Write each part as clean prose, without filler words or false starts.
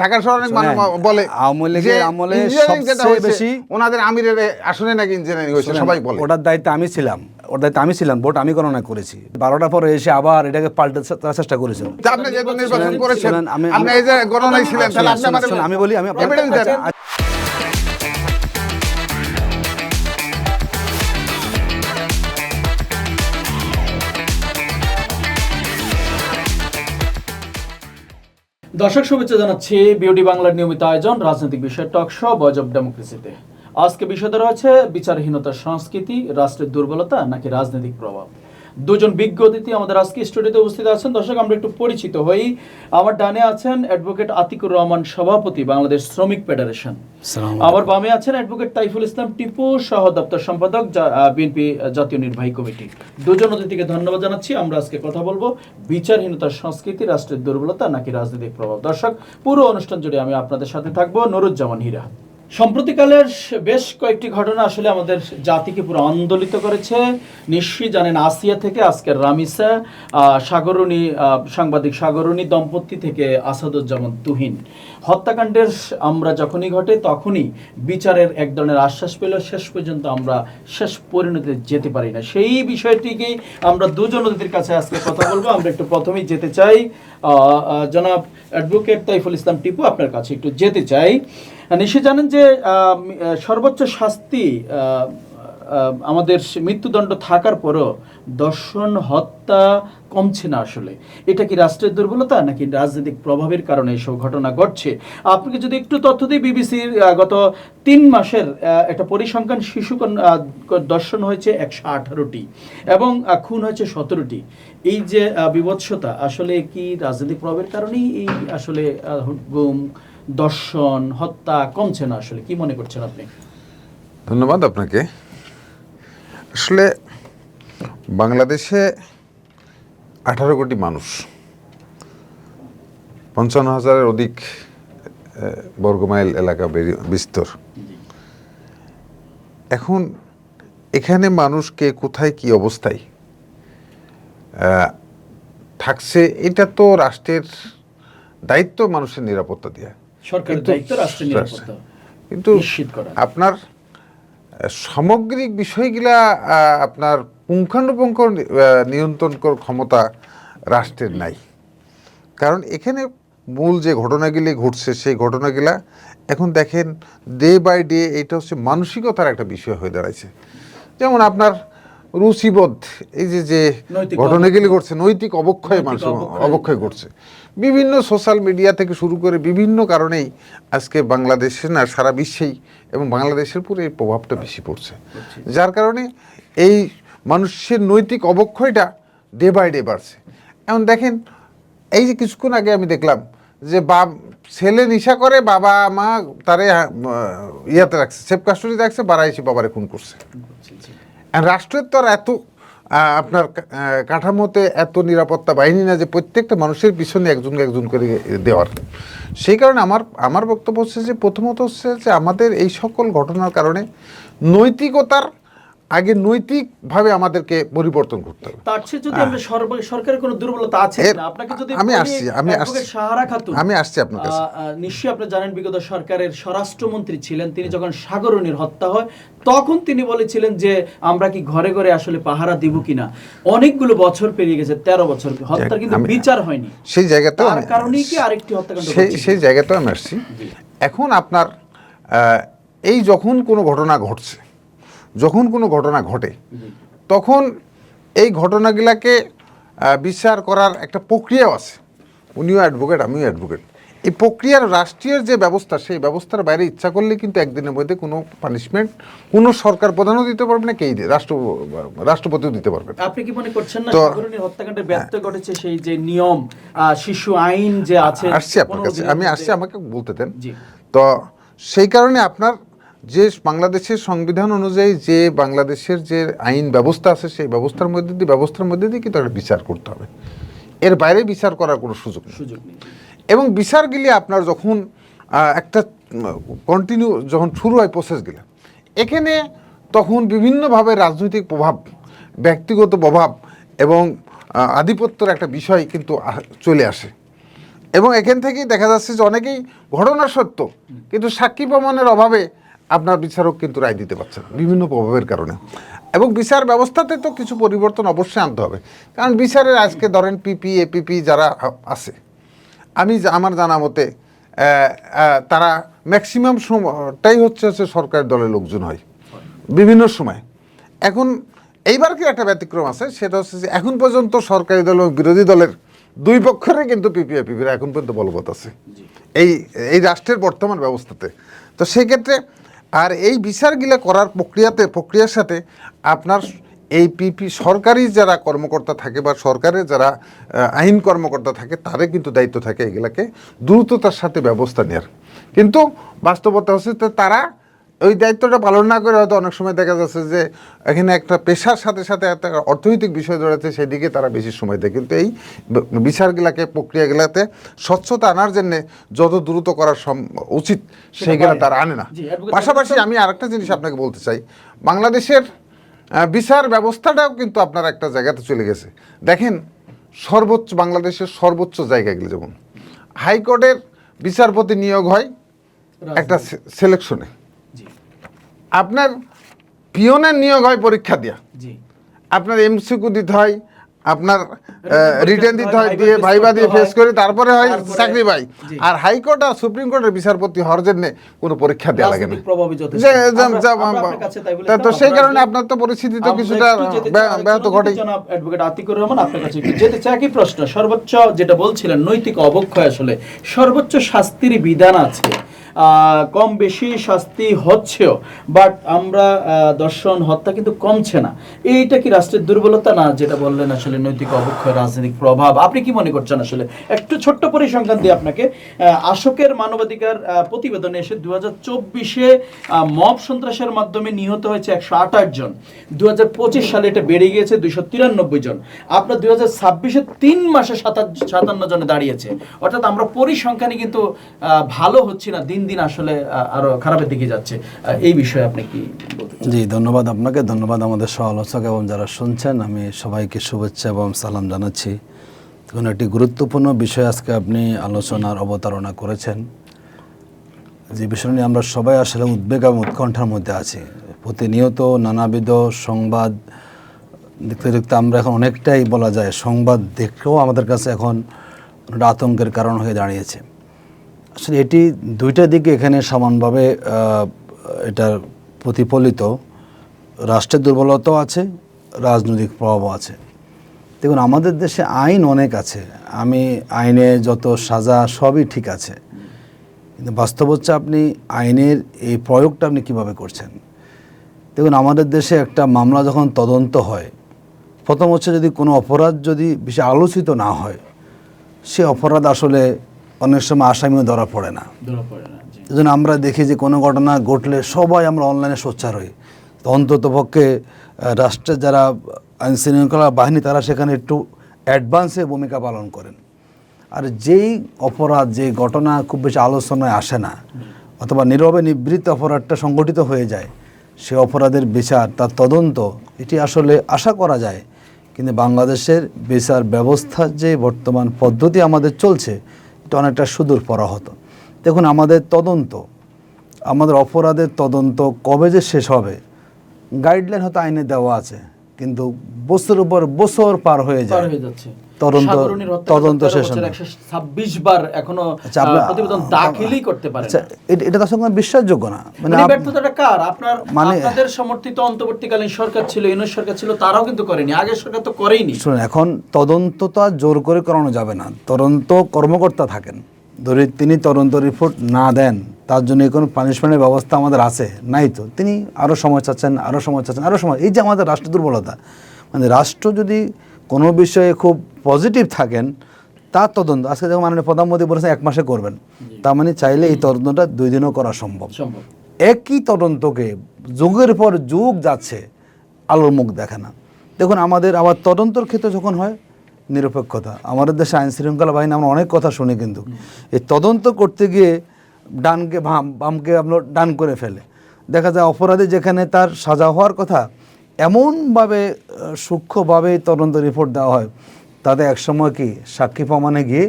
ঢাকা শহরে অনেক মানুষ বলে আওয়ামী লীগের আমলে সবচেয়ে বেশি ওনাদের আমিরের আসনে নাকি ইঞ্জিনিয়ারিং হয়েছে, সবাই বলে। ওটার দায়িত্বে আমি ছিলাম, ভোট আমি গণনা করেছি। 12টার পরে এসে আবার এটাকে পাল্টে চেষ্টা করেছিল। আপনি যেহেতু নির্বাচন করেছেন, আপনি এই যে গণনায় ছিলেন, তাহলে আপনি আমি বলি, আমি দর্শক শুভেচ্ছা জানাচ্ছি বিউটি বাংলার নিয়মিত আয়োজন রাজনৈতিক বিষয় টক শো ভয়েস অফ ডেমোক্রেসিতে। আজকে বিষয়টা রয়েছে বিচারহীনতার সংস্কৃতি, রাষ্ট্রের দুর্বলতা নাকি রাজনৈতিক প্রভাব। দুজন বিজ্ঞ অতিথি আমাদের আজকে স্টুডিওতে উপস্থিত আছেন। দর্শক, আমরা একটু পরিচিত হই। আমার ডানে আছেন অ্যাডভোকেট আতিকুর রহমান, সভাপতি বাংলাদেশ শ্রমিক ফেডারেশন। আমার বামে আছেন অ্যাডভোকেট তাইফুল ইসলাম টিপু, সহ দপ্তর সম্পাদক বিএনপি জাতীয় নির্বাহী কমিটি। দুজন অতিথিকে ধন্যবাদ জানাচ্ছি। আমরা আজকে কথা বলবো বিচারহীনতার সংস্কৃতি, রাষ্ট্রের দুর্বলতা নাকি রাজনৈতিক প্রভাব। দর্শক, পুরো অনুষ্ঠান জুড়ে আমি আপনাদের সাথে থাকবো নুরুজ্জামান হীরা। সম্প্রতিকালের বেশ কয়েকটি ঘটনা আসলে আমাদের জাতিকে পুরো আন্দোলিত করেছে। নিশ্চয়ই জানেন, আসিয়া থেকে আজকের রামিসা, সাগরণী সাংবাদিক সাগরণী দম্পতি থেকে আসাদুজ্জামান তুহিন হত্যাকাণ্ডের আমরা যখনই ঘটে তখনই বিচারের এক ধরনের আশ্বাস পেল, শেষ পর্যন্ত আমরা শেষ পরিণতিতে যেতে পারি না। সেই বিষয়টিকেই আমরা দুজন অতিথির কাছে আজকে কথা বলবো। আমরা একটু প্রথমেই যেতে চাই জনাব অ্যাডভোকেট তাইফুল ইসলাম টিপু, আপনার কাছে একটু যেতে চাই। নিশ্চয়ই জানেন যে সর্বোচ্চ শাস্তি আমাদের মৃত্যুদণ্ড থাকার পরও দর্শন, হত্যা কমছে না। আসলে এটা কি রাষ্ট্রের দুর্বলতা নাকি রাজনৈতিক প্রভাবের কারণে এসব ঘটনা ঘটছে? আপনাকে যদি একটু তথ্য দিই, বিবিসির গত 3 মাসের একটা পরিসংখ্যান, শিশু দর্শন হয়েছে 118টি এবং খুন হয়েছে 17টি। এই যে বিভৎসতা, আসলে কি রাজনৈতিক প্রভাবের কারণেই এই আসলে গুম, দর্শন, হত্যা কমছে না? আসলে কি মনে করছেন আপনি? ধন্যবাদ আপনাকে। আসলে বাংলাদেশে 18 কোটি মানুষ, 55,000-এর অধিক বর্গমাইল এলাকা বিস্তর। এখন এখানে মানুষকে কোথায় কি অবস্থায় থাকছে, এটা তো রাষ্ট্রের দায়িত্ব মানুষের নিরাপত্তা দেওয়া, সরকারের দায়িত্ব রাষ্ট্রের নিরাপত্তা কিন্তু নিশ্চিত করা। আপনার সামগ্রিক বিষয়গুলা আপনার পুঙ্খানুপুঙ্খ নিয়ন্ত্রণ করার ক্ষমতা রাষ্ট্রের নাই। কারণ এখানে মূল যে ঘটনাগুলি ঘটছে সেই ঘটনাগুলা এখন দেখেন ডে বাই ডে এটা হচ্ছে মানসিকতার একটা বিষয় হয়ে দাঁড়াইছে। যেমন আপনার রুচিবোধ, এই যে ঘটনাগুলি ঘটছে, নৈতিক অবক্ষয়, মানুষ অবক্ষয় ঘটছে বিভিন্ন সোশ্যাল মিডিয়া থেকে শুরু করে বিভিন্ন কারণেই আজকে বাংলাদেশে না সারা বিশ্বেই এবং বাংলাদেশের পুরো এই প্রভাবটা বেশি পড়ছে, যার কারণে এই মানুষের নৈতিক অবক্ষয়টা ডে বাই ডে বাড়ছে। এখন দেখেন, এই যে কিছুক্ষণ আগে আমি দেখলাম যে ছেলে নেশা করে, বাবা মা তারে ইয়াতে রাখছে, সেফ কাস্টডিতে রাখছে, বাড়া এসে বাবারে খুন করছে। রাষ্ট্রের তো আর এত আপনার কাঠামোতে এত নিরাপত্তা বাহিনী না যে প্রত্যেকটা মানুষের পিছনে একজন করে দেওয়ার। সেই কারণে আমার বক্তব্য হচ্ছে যে প্রথমত হচ্ছে যে আমাদের এই সকল ঘটনার কারণে নৈতিকতার আগে নৈতিকভাবে আমাদেরকে পরিবর্তন করতে হবে। তার চেয়ে যদি আমরা সরকারের কোনো দুর্বলতা আছে না, আপনাকে যদি আমি সাহারা খাতুন, আমি আসছি আপনার কাছে। নিশ্চয়ই আপনি জানেন, বিগত সরকারের স্বরাষ্ট্রমন্ত্রী ছিলেন তিনি। যখন সাগরণীর হত্যা হয় তখন তিনি বলেছিলেন যে আমরা কি ঘরে ঘরে আসলে পাহারা দিব কিনা। অনেকগুলো বছর পেরিয়ে গেছে, 13 বছর, হত্যার কিন্তু বিচার হয়নি। সেই জায়গাতেও তার কারণেই কি আরেকটি হত্যাকাণ্ড? সেই জায়গাতেও আমি আসছি। এখন আপনার এই যখন কোনো ঘটনা ঘটছে, যখন কোনো ঘটনা ঘটে তখন এই ঘটনাগুলাকে বিচার করার একটা প্রক্রিয়াও আছে। উনিও অ্যাডভোকেট, আমিও অ্যাডভোকেট। এই প্রক্রিয়ার রাষ্ট্রীয় যে ব্যবস্থা, সেই ব্যবস্থার বাইরে ইচ্ছা করলে কিন্তু একদিনের মধ্যে কোনো পানিশমেন্ট কোনো সরকার প্রধানও দিতে পারবে না, রাষ্ট্রপতিও দিতে পারবে না। আপনি কি মনে করছেন না সাগরণীর হত্যাকাণ্ডের ব্যত্যয় ঘটেছে সেই যে নিয়ম, শিশু আইন যে আছে? আসছি আপনার কাছে, আমি আসছি, আমাকে বলতে দেন। তো সেই কারণে আপনার যে বাংলাদেশের সংবিধান অনুযায়ী যে বাংলাদেশের যে আইন ব্যবস্থা আছে সেই ব্যবস্থার মধ্যে দিয়ে কিন্তু একটা বিচার করতে হবে। এর বাইরে বিচার করার কোনো সুযোগ নেই। এবং বিচারগুলি আপনার যখন একটা কন্টিনিউ যখন শুরু হয় প্রসেসগুলো, এখানে তখন বিভিন্নভাবে রাজনৈতিক প্রভাব, ব্যক্তিগত প্রভাব এবং আধিপত্যের একটা বিষয় কিন্তু চলে আসে। এবং এখান থেকেই দেখা যাচ্ছে যে অনেকেই ঘটনা সত্য, কিন্তু সাক্ষী প্রমাণের অভাবে আপনার বিচারক কিন্তু রায় দিতে পারছে না বিভিন্ন প্রভাবের কারণে। এবং বিচার ব্যবস্থাতে তো কিছু পরিবর্তন অবশ্যই আনতে হবে, কারণ বিচারের আজকে ধরেন পিপি এপিপি যারা আছে, আমার জানা মতে তারা ম্যাক্সিমাম সময়টাই হচ্ছে সরকারি দলের লোকজন হয় বিভিন্ন সময়। এখন এইবার কি একটা ব্যতিক্রম আছে, সেটা হচ্ছে যে এখন পর্যন্ত সরকারি দল এবং বিরোধী দলের দুই পক্ষের কিন্তু পিপিরা এখন পর্যন্ত বলবৎ আছে এই রাষ্ট্রের বর্তমান ব্যবস্থাতে। তো সেক্ষেত্রে আর এই বিচারগুলো করার প্রক্রিয়ার সাথে আপনার এই সরকারি যারা কর্মকর্তা থাকে বা সরকারের যারা আইন কর্মকর্তা থাকে, তাদের কিন্তু দায়িত্ব থাকে এগুলাকে দ্রুততার সাথে ব্যবস্থা নেওয়ার। কিন্তু বাস্তবতা হচ্ছে তারা ওই দায়িত্বটা পালন না করে হয়তো অনেক সময় দেখা যাচ্ছে যে এখানে একটা পেশার সাথে সাথে একটা অর্থনৈতিক বিষয় জড়াতে, সেদিকে তারা বেশি সময় দেয়। কিন্তু এই বিচারগুলাকে প্রক্রিয়াগুলাতে স্বচ্ছতা আনার জন্যে যত দ্রুত করা উচিত সেইগুলা তারা আনে না। পাশাপাশি আমি আরেকটা জিনিস আপনাকে বলতে চাই, বাংলাদেশের বিচার ব্যবস্থাটাও কিন্তু আপনার একটা জায়গাতে চলে গেছে। দেখেন বাংলাদেশের সর্বোচ্চ জায়গাগুলো, যেমন হাইকোর্টের বিচারপতি নিয়োগ হয় একটা সিলেকশনে, আপনার পিওনের নিয়োগ হয় পরীক্ষা দিয়া, আপনার এমসিকিউ দিতে হয়, আপনার রিটেন দিতে হয়, দিয়ে ভাইবা দিয়ে ফেস করে তারপরে হয় চাকরি পাই। আর হাইকোর্ট আর সুপ্রিম কোর্টের বিচারপতি হওয়ার জন্য কোনো পরীক্ষা দেওয়া লাগে না। তো সেই কারণে আপনার তো পরিস্থিতি তো কিছুটা ব্যাহত ঘটে। অ্যাডভোকেট আতিকুর রহমান, আপনার কাছে একটু যেতে চাই। একই প্রশ্ন, সর্বোচ্চ যেটা বলছিলেন নৈতিক অবক্ষয়, আসলে সর্বোচ্চ শাস্তির বিধান আছে, কম বেশি শাস্তি হচ্ছেও, বাট আমরা দর্শন হত্যা কিন্তু কমছে না। এইটা কি রাষ্ট্রের দুর্বলতা না, যেটা বললেন আসলে নৈতিক অবক্ষয়, রাজনৈতিক প্রভাব? আপনি কি মনে করছেন? আসলে একটু ছোট্ট পরিসংখ্যান দিয়ে আপনাকে, আশোকের মানবাধিকার প্রতিবেদনে এসে 2024-এ মব সন্ত্রাসের মাধ্যমে নিহত হয়েছে 128 জন, 2025 সালে এটা বেড়ে গিয়েছে 293 জন, আপনার 2026-এ 3 মাসে 57 জনে দাঁড়িয়েছে। অর্থাৎ আমরা পরিসংখ্যানে কিন্তু ভালো হচ্ছি না, দিন দিন আসলে আরো খারাপের দিকে যাচ্ছে। এই বিষয়ে আপনি কি বলতে চান? জি, ধন্যবাদ আপনাকে, ধন্যবাদ আমাদের সহ-আলোচক এবং যারা শুনছেন। আমি সবাইকে শুভেচ্ছা এবং সালাম জানাচ্ছি। দেখুন, একটি গুরুত্বপূর্ণ বিষয় আজকে আপনি আলোচনার অবতারণা করেছেন, যে বিষয় নিয়ে আমরা সবাই আসলে উদ্বেগ এবং উৎকণ্ঠার মধ্যে আছি। প্রতিনিয়ত নানাবিধ সংবাদ দেখতে দেখতে আমরা এখন অনেকটাই বলা যায় সংবাদ দেখেও আমাদের কাছে এখন আতঙ্কের কারণ হয়ে দাঁড়িয়েছে। আসলে এটি দুইটা দিকে এখানে সমানভাবে এটার প্রতিফলিত। রাষ্ট্রের দুর্বলতাও আছে, রাজনৈতিক প্রভাবও আছে। দেখুন, আমাদের দেশে আইন অনেক আছে, আইনে যত সাজা সবই ঠিক আছে, কিন্তু বাস্তব হচ্ছে আপনি আইনের এই প্রয়োগটা আপনি কীভাবে করছেন। দেখুন, আমাদের দেশে একটা মামলা যখন তদন্ত হয়, প্রথম হচ্ছে যদি কোনো অপরাধ যদি বেশি আলোচিত না হয়, সে অপরাধ আসলে অনেক সময় আসামিও ধরা পড়ে না। এই জন্য আমরা দেখি যে কোনো ঘটনা ঘটলে সবাই আমরা অনলাইনে সোচ্চার হই। তো অন্তত পক্ষে রাষ্ট্রের যারা আইনশৃঙ্খলা বাহিনী, তারা সেখানে একটু অ্যাডভান্সে ভূমিকা পালন করেন। আর যেই অপরাধ, যে ঘটনা খুব বেশি আলোচনায় আসে না, অথবা নীরবে নিবৃত্ত অপরাধটা সংগঠিত হয়ে যায়, সে অপরাধের বিচার, তার তদন্ত, এটি আসলে আশা করা যায়। কিন্তু বাংলাদেশের বিচার ব্যবস্থার যে বর্তমান পদ্ধতি আমাদের চলছে, এটা অনেকটা সুদূর পরাহত। দেখুন, আমাদের অপরাধের তদন্ত কবে যে শেষ হবে, গাইডলাইন হয়তো আইনে দেওয়া আছে, কিন্তু বছরের উপর বছর পার হয়ে যায়, তদন্ত শেষ হয় না। 126 বার এখনো প্রতিবেদন দাখিলই করতে পারে না। এটা তো আসলে বিশ্বাসযোগ্য না। মানে ব্যর্থতাটা কার? আপনাদের সমর্থিত অন্তর্বর্তীকালীন সরকার ছিল, ইউনূস সরকার ছিল, তারাও কিন্তু করেনি, আগের সরকার তো করেইনি। শুনুন, এখন তদন্ত তো আর জোর করে করানো যাবে না। তদন্ত কর্মকর্তা থাকেন, ধরে তিনি তদন্ত রিপোর্ট না দেন, তার জন্য কোনো পানিশমেন্টের ব্যবস্থা আমাদের আছে? নাই তো। তিনি আরও সময় চাচ্ছেন, এই যে আমাদের রাষ্ট্র দুর্বলতা। মানে রাষ্ট্র যদি কোনো বিষয়ে খুব পজিটিভ থাকেন, তার তদন্ত, আজকে যখন মাননীয় প্রধানমন্ত্রী বলেছেন 1 মাসে করবেন, তার মানে চাইলে এই তদন্তটা 2 দিনও করা সম্ভব। একই তদন্তকে যুগের পর যুগ যাচ্ছে, আলোর মুখ দেখে না। দেখুন, আমাদের আবার তদন্তর ক্ষেত্রে যখন হয় নিরপেক্ষতা, আমাদের দেশে আইন শৃঙ্খলা বাহিনী আমরা অনেক কথা শুনি, কিন্তু এই তদন্ত করতে গিয়ে ডানকে বামকে আপনার ডান করে ফেলে। দেখা যায় অপরাধী যেখানে তার সাজা হওয়ার কথা, এমনভাবে সূক্ষ্মভাবে তদন্ত রিপোর্ট দেওয়া হয়, তাতে একসময় কি সাক্ষী প্রমাণে গিয়ে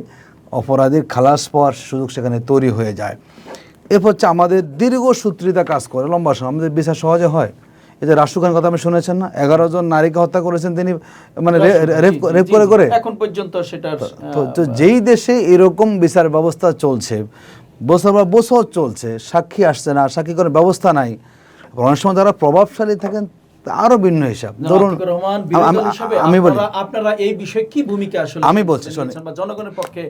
অপরাধীর খালাস পাওয়ার সুযোগ সেখানে তৈরি হয়ে যায়। এরপর হচ্ছে আমাদের দীর্ঘসূত্রিতা কাজ করে লম্বা সময়, আমাদের বিচার সহজে হয়। এই যে রাষ্ট্র খানের কথা আপনি শুনেছেন না, 11 জন নারীকে হত্যা করেছেন তিনি, মানে রেপ করে করে। এখন পর্যন্ত সেটার তো যেই দেশে এরকম বিচার ব্যবস্থা চলছে, বছর পর বছর চলছে, সাক্ষী আসছে না, সাক্ষী করার ব্যবস্থা নাই, অনেক সময় যারা প্রভাবশালী থাকেন আরো ভিন্ন হিসাব। ধরুন আমি বলি, আপনারা এই বিষয়ে কি ভূমিকা আসলে আমি বলছি শোনেন, জনগণের পক্ষে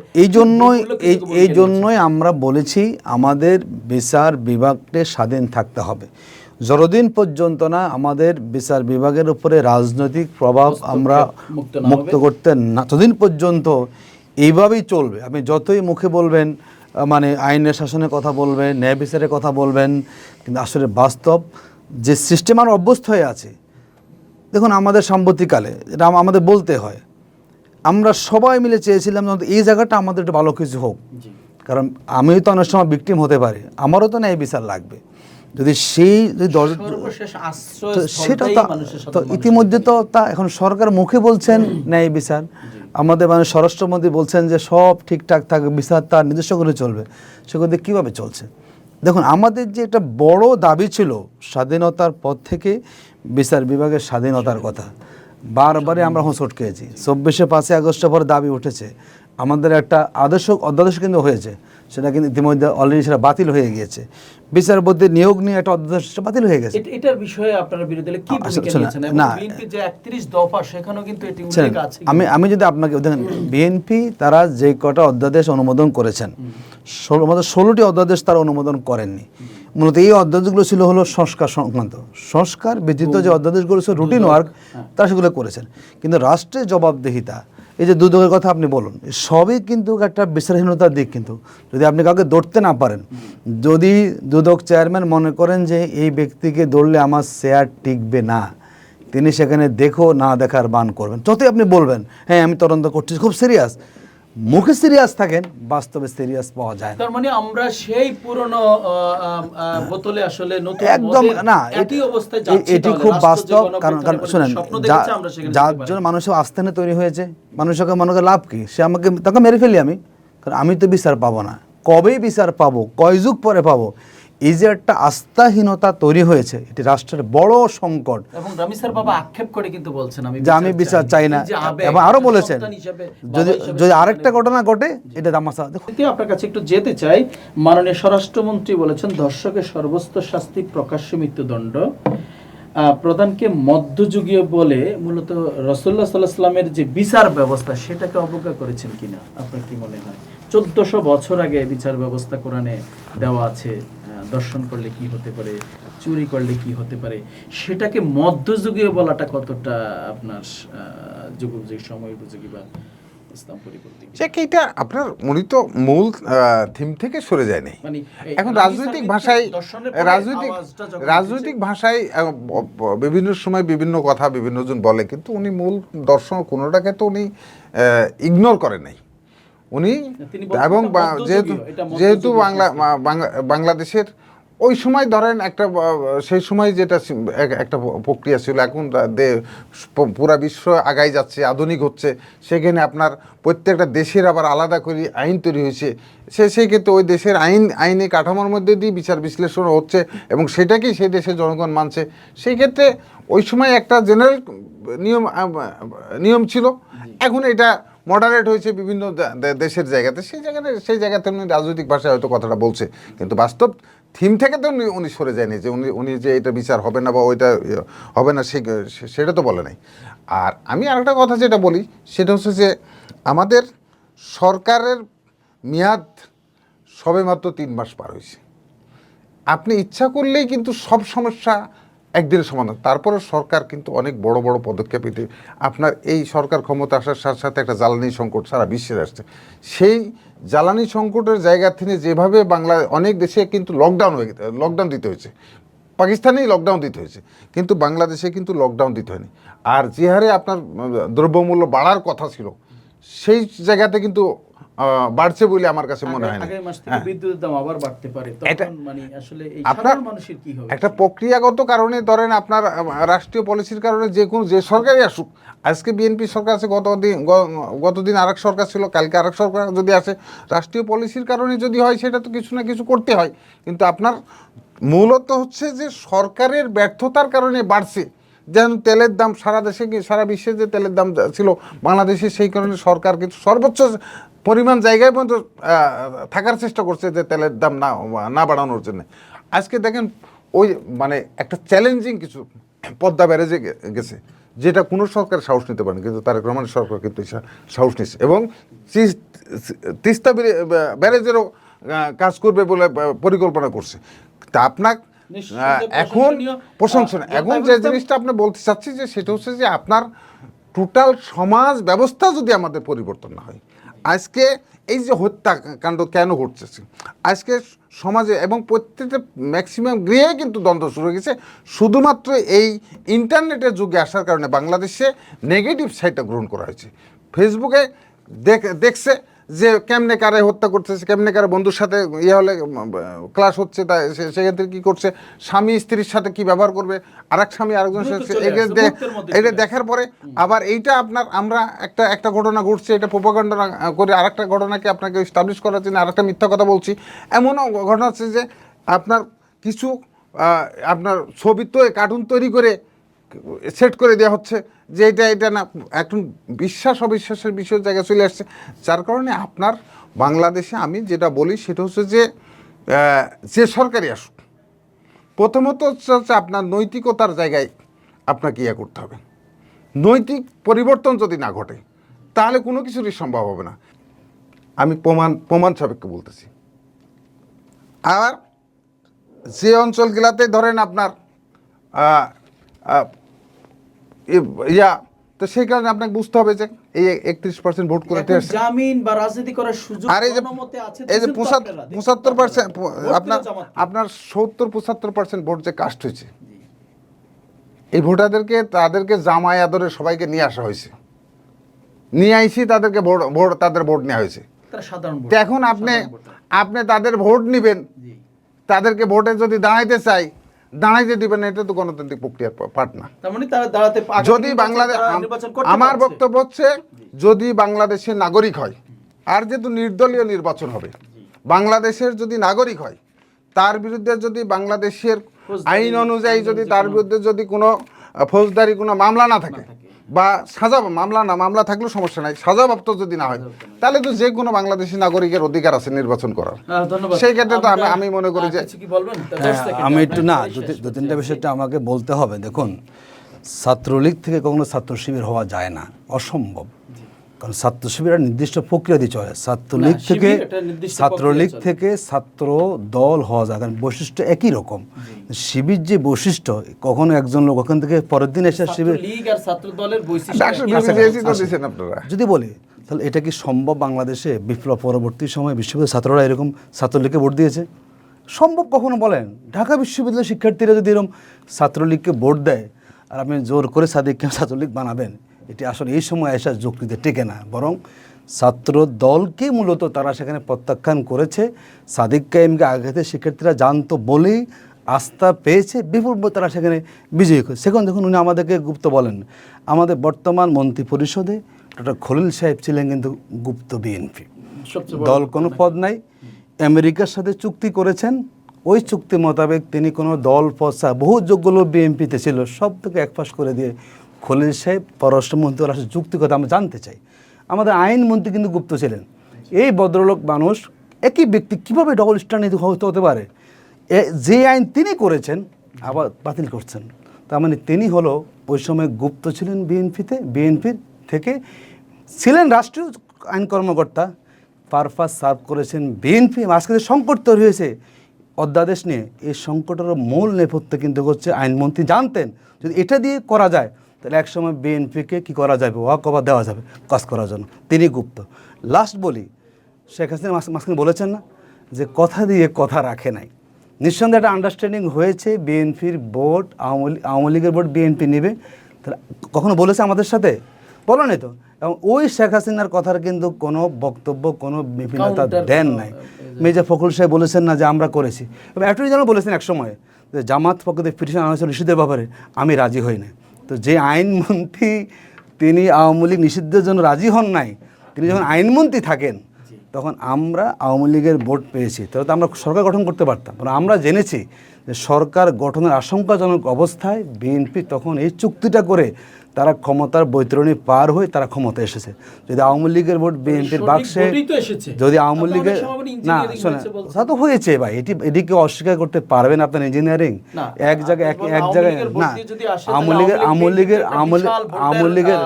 এই জন্যই আমরা বলেছি আমাদের বিচার বিভাগকে স্বাধীন থাকতে হবে। যতদিন পর্যন্ত না আমাদের বিচার বিভাগের উপরে রাজনৈতিক প্রভাব আমরা মুক্ত করতে না, ততদিন পর্যন্ত এইভাবেই চলবে। আপনি যতই মুখে বলবেন, মানে আইনের শাসনের কথা বলবেন, ন্যায় বিচারের কথা বলবেন, কিন্তু আসলে বাস্তব যে সিস্টেম আর অভ্যস্ত হয়ে আছে। দেখুন আমাদের সাম্প্রতিককালে এটা আমাদের বলতে হয়, আমরা সবাই মিলে চেয়েছিলাম এই জায়গাটা আমাদের একটু ভালো কিছু হোক, কারণ আমিও তো অনেক সময় ভিকটিম হতে পারি, আমারও তো ন্যায় বিচার লাগবে। যদি সেই সেটা তো ইতিমধ্যে তো তা এখন সরকার মুখে বলছেন ন্যায় বিচার, আমাদের মানে স্বরাষ্ট্রমন্ত্রী বলছেন যে সব ঠিকঠাক থাকবে, বিচার তার নিজস্ব করে চলবে, সেগুলো কীভাবে চলছে? দেখুন আমাদের যে একটা বড় দাবি ছিল স্বাধীনতার পর থেকে বিচার বিভাগের স্বাধীনতার কথা, বারবারই আমরা হোঁচট খেয়েছি। 24শে 5ই আগস্টের পর দাবি উঠেছে, আমাদের একটা অধ্যাদেশ কিন্তু হয়েছে, সেটা কিন্তু ইতিমধ্যে অলরেডি সেটা বাতিল হয়ে গিয়েছে। বিচারপতি নিয়োগ নিয়ে একটা অধ্যাদেশ বাতিল হয়ে গেছে। এটার বিষয়ে আপনারা বিরোধী দলে কি ভূমিকা নিয়েছেন? এবং বিএনপি যে 31 দফা সেখানেও কিন্তু এটি উল্লেখ আছে। আমি যদি আপনাকে দেখেন, বিএনপি তারা যে কটা অধ্যাদেশ অনুমোদন করেছেন, 16টি অধ্যাদেশ তারা অনুমোদন করেননি। মূলত এই অধ্যাদেশগুলো ছিল হলো সংস্কার সংক্রান্ত, সংস্কার ব্যতীত যে অধ্যাদেশগুলো ছিল রুটিন ওয়ার্ক, তারা সেগুলো করেছেন। কিন্তু রাষ্ট্রের জবাবদিহিতা, এই যে দুদকের কথা আপনি বলুন, সবই কিন্তু একটা বিচারহীনতার দিক। কিন্তু যদি আপনি কাউকে ধরতে না পারেন, যদি দুদক চেয়ারম্যান মনে করেন যে এই ব্যক্তিকে ধরলে আমার শেয়ার টিকবে না, তিনি সেখানে দেখো না দেখার বান করবেন। যতই আপনি বলবেন হ্যাঁ আমি তদন্ত করছি, খুব সিরিয়াস, মুখে সিরিয়াস থাকেন, বাস্তবে সিরিয়াস পাওয়া যায় না। তার মানে আমরা সেই পুরনো বোতলে আসলে নতুন একদম না, একই অবস্থায় যাচ্ছি। এটি খুব বাস্তব। কারণ শুনেন, যার জন্য মানুষের আস্থানে তৈরি হয়েছে, মানুষকে মনে করে লাভ কি, সে আমাকে তাকে মেরে ফেলি আমি, কারণ আমি তো বিচার পাবো না। কবে বিচার পাবো, কয় যুগ পরে পাবো, এই যে একটা আস্থাহীনতা তৈরি হয়েছে, এটি রাষ্ট্রের বড় সংকট। এবং রামি স্যার বাবা আক্ষেপ করে কিন্তু বলছেন আমি বিচার চাই না, এবং আরো বলেছেন যদি আরেকটা ঘটনা ঘটে এটা তামাশা। আপনার কাছে একটু যেতে চাই, মাননীয় স্বরাষ্ট্রমন্ত্রী বলেছেন ধর্ষকের সর্বোচ্চ শাস্তি প্রকাশ্য মৃত্যুদণ্ড, প্রধানকে মধ্যযুগীয় বলে মূলত রাসূলুল্লাহ সাল্লাল্লাহু আলাইহি ওয়াসাল্লামের যে বিচার ব্যবস্থা সেটাকে অবজ্ঞা করেছেন কিনা আপনার কি মনে হয়? 1400 বছর আগে বিচার ব্যবস্থা কোরআনে দেওয়া আছে, দর্শন করলে কি হতে পারে, চুরি করলে কি হতে পারে, সেটাকে মধ্যযুগীয় বলাটা কতটা আপনার যুগোপযোগী, সময় উপযোগী বা ইসলাম পরিপন্থী? এটা আপনার উনি তো মূল থিম থেকে সরে যায় নাই। এখন রাজনৈতিক ভাষায় বিভিন্ন সময় বিভিন্ন কথা বিভিন্ন জন বলে, কিন্তু উনি মূল দর্শন কোনোটাকে তো উনি ইগনোর করে নাই উনি। এবং যেহেতু বাংলাদেশের ওই সময় ধরেন একটা সেই সময় যেটা একটা প্রক্রিয়া ছিল, এখন পুরা বিশ্ব আগাই যাচ্ছে, আধুনিক হচ্ছে, সেখানে আপনার প্রত্যেকটা দেশের আবার আলাদা করে আইন তৈরি হয়েছে, সেই ক্ষেত্রে ওই দেশের আইনি কাঠামোর মধ্যে দিয়ে বিচার বিশ্লেষণ হচ্ছে এবং সেটাকেই সেই দেশের জনগণ মানছে। সেই ক্ষেত্রে ওই সময় একটা জেনারেল নিয়ম ছিল, এখন এটা মডারেট হয়েছে বিভিন্ন দেশের জায়গাতে, সেই জায়গাতে উনি রাজনৈতিক ভাষায় হয়তো কথাটা বলছে, কিন্তু বাস্তব থিম থেকে তো উনি সরে যায়নি যে উনি যে এটা বিচার হবে না বা ওইটা হবে না সেটা তো বলে নাই। আর আমি আরেকটা কথা যেটা বলি সেটা হচ্ছে যে আমাদের সরকারের মেয়াদ সবেমাত্র 3 মাস পার হয়েছে। আপনি ইচ্ছা করলেই কিন্তু সব সমস্যা একদিনের সমাধান, তারপরে সরকার কিন্তু অনেক বড় বড় পদক্ষেপ নিতে, আপনার এই সরকার ক্ষমতা আসার সাথে সাথে একটা জ্বালানি সংকট সারা বিশ্বের আসছে, সেই জ্বালানি সংকটের জায়গা থেকে যেভাবে অনেক দেশে কিন্তু লকডাউন দিতে হয়েছে, পাকিস্তানেই লকডাউন দিতে হয়েছে, কিন্তু বাংলাদেশে কিন্তু লকডাউন দিতে হয়নি। আর যে হারে আপনার দ্রব্যমূল্য বাড়ার কথা ছিল, সেই জায়গাতে কিন্তু বাড়ছে বলে আমার কাছে মনে হয় না। আগামী মাস থেকে হ্যাঁ। বিদ্যুতের দাম আবার বাড়তে পারে, এটা- তখন মানে আসলে এই আপনার সাধারণ মানুষের কি হবে? একটা প্রক্রিয়াগত কারণে ধরেন আপনার রাষ্ট্রীয় পলিসির কারণে যে সরকারই আসুক, আজকে বিএনপি সরকার আছে, গতদিন আরেক সরকার ছিল, কালকে আরেক সরকার যদি আসে, রাষ্ট্রীয় পলিসির কারণে যদি হয় সেটা তো কিছু না কিছু করতে হয়। কিন্তু আপনার মূলত হচ্ছে যে সরকারের ব্যর্থতার কারণে বাড়ছে। যেমন তেলের দাম সারা দেশে সারা বিশ্বে যে তেলের দাম ছিল, বাংলাদেশে সেই কারণে সরকার কিন্তু সর্বোচ্চ পরিমাণ জায়গায় পর্যন্ত থাকার চেষ্টা করছে যে তেলের দাম না বাড়ানোর জন্য। আজকে দেখেন ওই মানে একটা চ্যালেঞ্জিং কিছু পদ্মা ব্যারেজে গেছে, যেটা কোনো সরকার সাহস নিতে পারেনি, কিন্তু তারেক রহমানের সরকার কিন্তু সাহস নিচ্ছে, এবং তিস্তা ব্যারেজেরও কাজ করবে বলে পরিকল্পনা করছে। তা আপনার এখন প্রশংসনীয়, এখন যে জিনিসটা আপনি বলতে চাচ্ছি যে সেটা হচ্ছে যে আপনার টোটাল সমাজ ব্যবস্থা যদি আমাদের পরিবর্তন না হয়, আজকে এই যে হত্যাকাণ্ড কেন ঘটছে আজকে সমাজে, এবং প্রত্যেকটা ম্যাক্সিমাম গৃহে কিন্তু দ্বন্দ্ব শুরু হয়ে গেছে শুধুমাত্র এই ইন্টারনেটের যুগে আসার কারণে। বাংলাদেশে নেগেটিভ সাইডটা গ্রহণ করা হয়েছে। ফেসবুকে দেখছে যে কেমনে কারে হত্যা করতেছে, কেমনে কারে বন্ধুর সাথে হলে ক্লাস হচ্ছে, তাই সেক্ষেত্রে কী করছে, স্বামী স্ত্রীর সাথে কি ব্যবহার করবে, আরেক স্বামী আরেকজনের সাথে, এটা দেখার পরে আবার এইটা আমরা একটা ঘটনা ঘটছে, এটা প্রোপাগান্ডা করে আরেকটা ঘটনাকে আপনাকে এস্টাবলিশ করার জন্য আরেকটা মিথ্যা কথা বলছি। এমনও ঘটনা হচ্ছে যে আপনার কিছু আপনার ছবি তো কার্টুন তৈরি করে সেট করে দেওয়া হচ্ছে যে এটা না, এখন বিশ্বাস অবিশ্বাসের বিষয়ের জায়গায় চলে আসছে। যার কারণে আপনার বাংলাদেশে আমি যেটা বলি সেটা হচ্ছে যে সরকারি আসুক, প্রথমত হচ্ছে আপনার নৈতিকতার জায়গায় আপনাকে করতে হবে। নৈতিক পরিবর্তন যদি না ঘটে তাহলে কোনো কিছুরই সম্ভব হবে না। আমি প্রমাণ সাপেক্ষে বলতেছি। আর যে অঞ্চলগুলাতে ধরেন আপনার তো সেই কারণে আপনাকে বুঝতে হবে যে এই 31% ভোট করে এখন জামিন বা রাজনীতি করার সুযোগ আর এই যে জনমতে আছে, এই যে কিন্তু আপনারা 75% ভোট আপনার 70-75% ভোট যে কাস্ট হয়েছে, এই ভোটারদেরকে তাদেরকে জামাই আদরে সবাইকে নিয়ে আসা হয়েছে, নিয়ে আইসি তাদেরকে তাদের ভোট নেওয়া হয়েছে। তারা সাধারণ ভোট, তো এখন আপনি সাধারণ ভোটার। তাদের ভোট নেবেন, জি। তাদেরকে ভোটে যদি দাঁড়াইতে দিবেন, এটা তো গণতান্ত্রিক প্রক্রিয়ার পার্ট না। তার মানে তারা দাঁড়াতে যদি বাংলাদেশ, নির্বাচন করতে আমার পারছে। বক্তব্য হচ্ছে যদি বাংলাদেশের নাগরিক হয়, আর যেহেতু নির্দলীয় নির্বাচন হবে, বাংলাদেশের যদি নাগরিক হয়, তার বিরুদ্ধে যদি বাংলাদেশের আইন অনুযায়ী যদি তার বিরুদ্ধে যদি কোনো ফৌজদারি কোনো মামলা না থাকে, বা মামলা থাকলেও সমস্যা নাই, সাজাপ্রাপ্ত যদি না হয়, তাহলে তো যে কোনো বাংলাদেশি নাগরিকের অধিকার আছে নির্বাচন করার। ধন্যবাদ। সেই ক্ষেত্রে তো আমি মনে করি যে কিছু কি বলবেন? 10 হ্যাঁ, সেকেন্ড আমি একটু না শেষ দু তিনটা বিষয়টা আমাকে বলতে হবে। দেখুন, ছাত্রলীগ থেকে কখনো ছাত্র শিবির হওয়া যায় না, অসম্ভব। কারণ ছাত্র শিবির নির্দিষ্ট প্রক্রিয়া দিয়ে চলে। ছাত্রলীগ থেকে ছাত্র দল হওয়া যায়, কারণ বৈশিষ্ট্য একই রকম। শিবির যে বৈশিষ্ট্য, কখনো একজন লোক ওখান থেকে পরের দিন এসে শিবির, লীগ আর ছাত্র দলের বৈশিষ্ট্য ডাক্তার বিবিএসই তো দিয়েছেন আপনারা। যদি বলি তাহলে এটা কি সম্ভব? বাংলাদেশে বিপ্লব পরবর্তী সময় বিশ্ববিদ্যালয়ের ছাত্ররা এরকম ছাত্রলীগকে ভোট দিয়েছে? সম্ভব কখনো বলেন? ঢাকা বিশ্ববিদ্যালয়ের শিক্ষার্থীরা যদি এরকম ছাত্রলীগকে ভোট দেয়, আর আপনি জোর করে সাদিককে ছাত্রলীগ বানাবেন, এটি আসলে এই সময় এসে যুক্তিতে টেকে না। বরং ছাত্র দলকে মূলত তারা সেখানে প্রত্যাখ্যান করেছে। সাদিক কাইমকে আগে থেকে শিক্ষার্থীরা জানতো বলেই আস্থা পেয়েছে, বিপুল তারা সেখানে বিজয়ী করেছে। সেখানে দেখুন, উনি আমাদেরকে গুপ্ত বলেন। আমাদের বর্তমান মন্ত্রী পরিষদে ডক্টর খলিল সাহেব ছিলেন কিন্তু গুপ্ত বিএনপি, দল কোনো পদ নাই। আমেরিকার সাথে চুক্তি করেছেন, ওই চুক্তি মোতাবেক তিনি কোনো দল পদ, বহু যোগ্য লোক বিএনপিতে ছিল, সব থেকে একপাশ করে দিয়ে খলিল সাহেব পররাষ্ট্রমন্ত্রীর সাথে চুক্তি কথা আমরা জানতে চাই। আমাদের আইনমন্ত্রী কিন্তু গুপ্ত ছিলেন। এই ভদ্রলোক মানুষ, একই ব্যক্তি কীভাবে ডবল স্ট্যান্ডার্ড হতে পারে? যে আইন তিনি করেছেন আবার বাতিল করছেন। তার মানে তিনি হলো ওই সময় গুপ্ত ছিলেন বিএনপির থেকে, ছিলেন রাষ্ট্রীয় আইন কর্মকর্তা, পারপাস সার্ভ করেছেন বিএনপি। আজকে যে সংকট তৈরি হয়েছে অধ্যাদেশ নিয়ে, এই সংকটের মূল নেপথ্য কিন্তু হচ্ছে আইনমন্ত্রী জানতেন যদি এটা দিয়ে করা যায় তাহলে একসময় বিএনপিকে কী করা যাবে, ওয়াক ওভার দেওয়া যাবে কাজ করার জন্য। তিনি গুপ্ত। লাস্ট বলি, শেখ হাসিনা মাঝখানে বলেছেন না যে কথা দিয়ে কথা রাখে নাই। নিঃসন্দেহে একটা আন্ডারস্ট্যান্ডিং হয়েছে, বিএনপির ভোট আওয়ামী লীগের ভোট বিএনপি নেবে। তাহলে কখনো বলেছে আমাদের সাথে? বলো নাই তো। এবং ওই শেখ হাসিনার কথার কিন্তু কোনো বক্তব্য কোনো বিপিনতা Counter দেন কোনো- নাই। মির্জা ফখরুল সাহেব বলেছেন না যে আমরা করেছি, এবং অ্যাটর্নি জেনারেল বলেছেন এক সময় যে জামাত পক্ষ থেকে পিটিশন আনা হয়েছিল নিষিদ্ধের ব্যাপারে, আমি রাজি হই না। তো যে আইনমন্ত্রী তিনি আওয়ামী লীগ নিষিদ্ধের জন্য রাজি হন নাই, তিনি যখন আইনমন্ত্রী থাকেন তখন আমরা আওয়ামী লীগের ভোট পেয়েছি, তাহলে তো আমরা সরকার গঠন করতে পারতাম। কারণ আমরা জেনেছি যে সরকার গঠনের আশঙ্কাজনক অবস্থায় বিএনপি তখন এই চুক্তিটা করে তারা ক্ষমতার বৈতরণী পার হয়ে তারা ক্ষমতা এসেছে। যদি আওয়ামী লীগের ভোট বিএনপির সঠিক বাক্সে, ভোটই তো এসেছে। যদি আওয়ামী আপনি লীগের অনেক সময় বলেন না engineering শোনেন, হয়েছে বলছেন। তা তো হয়েছে ভাই, এটিকে অস্বীকার করতে পারবেন আপনার ইঞ্জিনিয়ারিং না, এক জায়গায় আপনি এক বলেন জায়গায় আওয়ামী লীগের ভোট না, দিয়ে যদি আসে আওয়ামী তাহলে লীগের আওয়ামী লীগের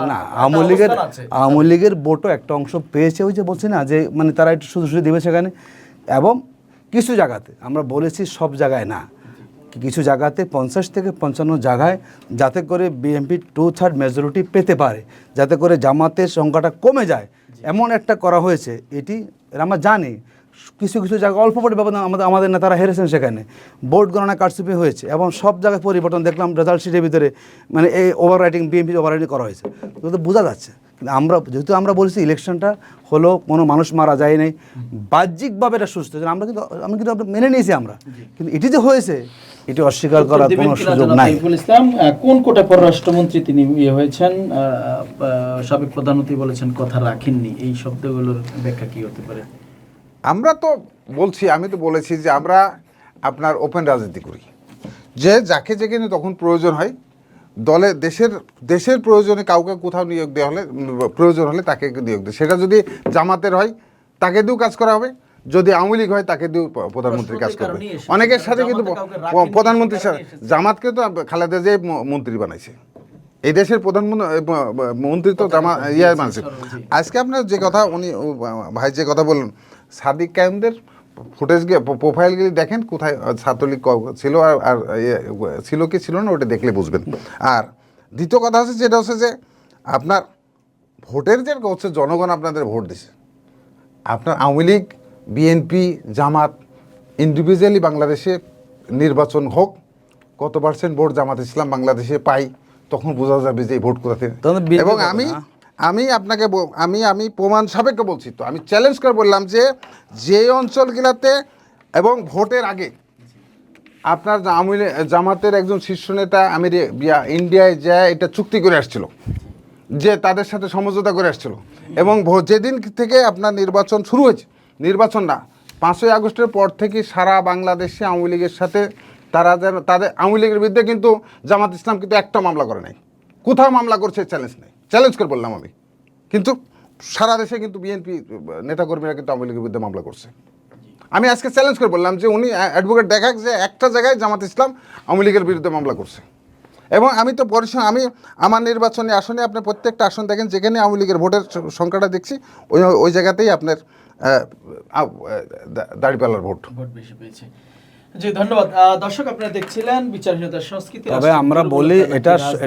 আওয়ামী লীগের অবস্থান আছে। আওয়ামী লীগের ভোটও একটা অংশ পেয়েছে, ওই যে বলছি না যে মানে তারা একটু শুধু শুধু দেবে সেখানে, এবং কিছু জায়গাতে আমরা বলেছি সব জায়গায় না, কিছু জায়গাতে 50 থেকে 55 জায়গায় যাতে করে বিএনপি 2/3 মেজরিটি পেতে পারে, যাতে করে জামাতের সংখ্যাটা কমে যায়, এমন একটা করা হয়েছে। এটি আমরা জানি কিছু কিছু জায়গায় অল্প ভোটের ব্যবধান আমাদের নেতারা হেরেছেন, সেখানে ভোট গণনা কারচুপি হয়েছে এবং সব জায়গায় পরিবর্তন দেখলাম রেজাল্ট শিটের ভিতরে, মানে এই over writing BNP over writing করা হয়েছে, তো বোঝা যাচ্ছে। কিন্তু আমরা যেহেতু আমরা বলছি ইলেকশনটা হলো, কোনো মানুষ মারা যায় নাই, বাহ্যিকভাবে এটা সুস্থ, আমরা কিন্তু মেনে নিয়েছি আমরা, কিন্তু এটি যে হয়েছে এটি অস্বীকার করার উত্তর কোনো দিবেন কিনা সুযোগ জনাব নাই। সাইফুল ইসলাম, কোন কোটা পররাষ্ট্রমন্ত্রী তিনি হয়েছেন, সাবেক প্রধানমন্ত্রী বলেছেন কথা রাখেননি, এই শব্দগুলোর ব্যাখ্যা কি হতে পারে? আমরা তো বলছি, আমি তো বলেছি যে আমরা আপনার ওপেন রাজনীতি করি, যে যাকে যেখানে তখন প্রয়োজন হয় দলে দেশের প্রয়োজনে কাউকে কোথাও নিয়োগ দেওয়া হলে প্রয়োজন হলে তাকে নিয়োগ দেয়, সেটা যদি জামাতের হয় তাকে দিয়েও কাজ করা হবে, যদি আওয়ামী লীগ হয় তাকে দিয়েও প্রধানমন্ত্রীর কাজ করবে। অনেকের সাথে কিন্তু প্রধানমন্ত্রীর সাথে জামাতকে তো খালেদা জিয়া মন্ত্রী বানাইছে, এই দেশের প্রধানমন্ত্রী তো মানছে। আজকে আপনার যে কথা উনি ভাই যে কথা বললেন, সাদিক কায়েমদের ফুটেজ গিয়ে প্রোফাইলগুলি দেখেন কোথায় ছাত্রলীগ ছিল আর ছিল কি ছিল না, ওটা দেখলে বুঝবেন। আর দ্বিতীয় কথা হচ্ছে যেটা হচ্ছে যে আপনার ভোটের যে হচ্ছে জনগণ আপনাদের ভোট দিছে, আপনার আওয়ামী লীগ বিএনপি জামাত ইন্ডিভিজুয়ালি বাংলাদেশে নির্বাচন হোক, কত পার্সেন্ট ভোট জামাত ইসলাম বাংলাদেশে পাই, তখন বোঝা যাবে যে এই ভোট কোথা থেকে। এবং আমি আপনাকে আমি প্রমাণ সাপেক্ষে বলছি, তো আমি চ্যালেঞ্জ করে বললাম যে অঞ্চলগুলোতে এবং ভোটের আগে আপনার জামাতের একজন শীর্ষ নেতা ইন্ডিয়ায় যায় এটা চুক্তি করে আসছিল, যে তাদের সাথে সমঝোতা করে আসছিল, এবং যেদিন থেকে আপনার নির্বাচন শুরু হয়েছে, নির্বাচন না 5ই আগস্টের পর থেকে সারা বাংলাদেশে আওয়ামী লীগের সাথে তারা যেন তাদের আওয়ামী লীগের বিরুদ্ধে কিন্তু জামাত ইসলাম কিন্তু একটা মামলা করে নাই, কোথাও মামলা করছে চ্যালেঞ্জ নেই, চ্যালেঞ্জ করে বললাম আমি, কিন্তু সারা দেশে কিন্তু বিএনপি নেতাকর্মীরা কিন্তু আওয়ামী লীগের বিরুদ্ধে মামলা করছে। আমি আজকে চ্যালেঞ্জ করে বললাম যে উনি অ্যাডভোকেট দেখাক যে একটা জায়গায় জামাত ইসলাম আওয়ামী লীগের বিরুদ্ধে মামলা করছে। এবং আমি তো আমি আমার নির্বাচনী আসনে আপনি প্রত্যেকটা আসন দেখেন যেখানে আওয়ামী লীগের ভোটের সংখ্যাটা দেখছি ওই জায়গাতেই আপনার দাঁড়িপাল্লার ভোট বেশি পেয়েছে। জি ধন্যবাদ। দর্শক আপনারা দেখছিলেন বিচারহীনতার সংস্কৃতি। তবে আমরা বলি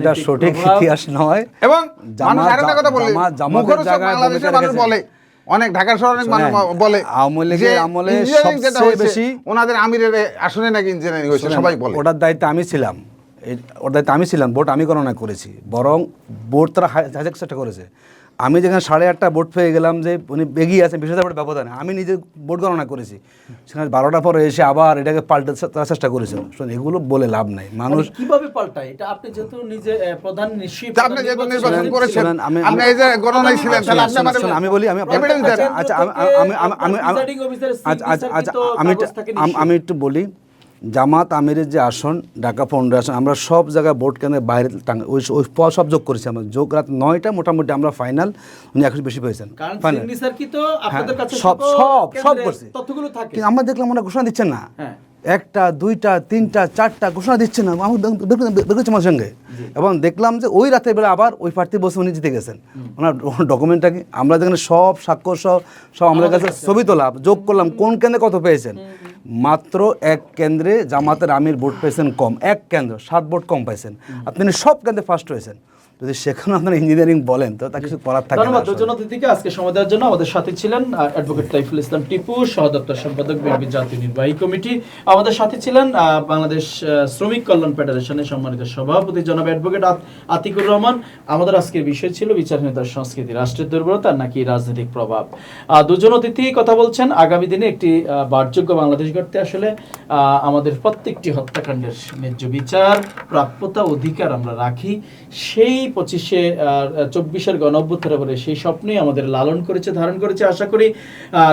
এটা সঠিক ইতিহাস নয়, এবং মানুষ আরেকটা কথা বলে মুখরোচক বাংলাদেশের মানুষ বলে, অনেক ঢাকা শহরে অনেক মানুষ বলে আওয়ামী লীগের আমলে সবচেয়ে বেশি ওনাদের আমিরের আসনে নাকি ইঞ্জিনিয়ারিং হয়েছে, সবাই বলে। ওটার দায়িত্বে আমি ছিলাম, ভোট আমি গণনা করেছি, বরং ভোট তারা হাজার চেষ্টা করেছে। আমি যেখানে 8:30 ভোট পেয়ে গেলাম যে উনি এগিয়ে আছেন 20,000 ভোট ব্যবধানে, আমি নিজে ভোট গণনা করেছি, সেখানে 12টার পরে এসে আবার এটাকে পাল্টে তারা চেষ্টা করেছিল। এগুলো বলে লাভ নাই। মানুষ কিভাবে পাল্টায় এটা আপনি যেহেতু নিজে প্রধান নিশ্চিত, আপনি যেহেতু নির্বাচন করেছেন, আপনি এই যে গণনায় ছিলেন, তাহলে আপনি আমি বলি আমি একটু বলি, জামাত আমিরের যে আসন ঢাকা 15 আসন, আমরা সব জায়গায় ভোট কেন্দ্রের বাইরে ওই সব যোগ করেছি, আমরা যোগ রাত 9টা মোটামুটি আমরা ফাইনাল, উনি 21 বেশি পেয়েছেন, সব করছি। কিন্তু আমরা দেখলাম ওরা ঘোষণা দিচ্ছেন না, 1টা 2টা 3টা 4টা ঘোষণা দিচ্ছেন না, আমি বের করছি আমার সঙ্গে, এবং দেখলাম যে ওই রাতের বেলা আবার ওই প্রার্থী বসে উনি জিতে গেছেন। ওনার ডকুমেন্টটা কি আমরা যেখানে সব স্বাক্ষর সব আমাদের কাছে ছবি তোলা, যোগ করলাম কোন কেন্দ্রে কত পেয়েছেন। মাত্র 1 কেন্দ্রে জামাতের আমির ভোট পেয়েছেন কম, 1 কেন্দ্র 7 ভোট কম পাইছেন, আপনি সব কেন্দ্রে ফার্স্ট হয়েছেন। যদি সেখানে আপনারা ইঞ্জিনিয়ারিং বলেন তো তা কিছু করার থাকে না ধন্যবাদ আসলে। দুজন অতিথিকে আজকে সময় দেওয়ার জন্য। আমাদের সাথে ছিলেন অ্যাডভোকেট তাইফুল ইসলাম টিপু, সহদপ্তর সম্পাদক বিএনপি জাতীয় নির্বাহী কমিটি। আমাদের সাথে ছিলেন বাংলাদেশ শ্রমিক কল্যাণ ফেডারেশনের সম্মানিত সভাপতি জনাব অ্যাডভোকেট আতিকুর রহমান। আমাদের আজকের বিষয় ছিল বিচারহীনতার সংস্কৃতি, রাষ্ট্রের দুর্বলতা নাকি রাজনৈতিক প্রভাব। দুজন অতিথি কথা বলছেন আগামী দিনে একটি বারযোগ্য বাংলাদেশ গড়তে আসলে আমাদের প্রত্যেকটি হত্যাকাণ্ডের ন্যায্য বিচার, প্রাপ্যতা, অধিকার আমরা রাখি। সেই 24-এর গণ অভ্যুত্থানের পরে সেই স্বপ্নই আমাদের লালন করেছে, ধারণ করেছে। আশা করি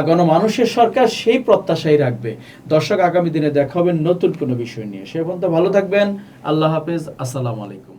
গণমানুষের সরকার সেই প্রত্যাশাই রাখবে। দর্শক, আগামী দিনে দেখা হবে নতুন কোনো বিষয় নিয়ে। সে পর্যন্ত ভালো থাকবেন। আল্লাহ হাফেজ। আসসালামু আলাইকুম।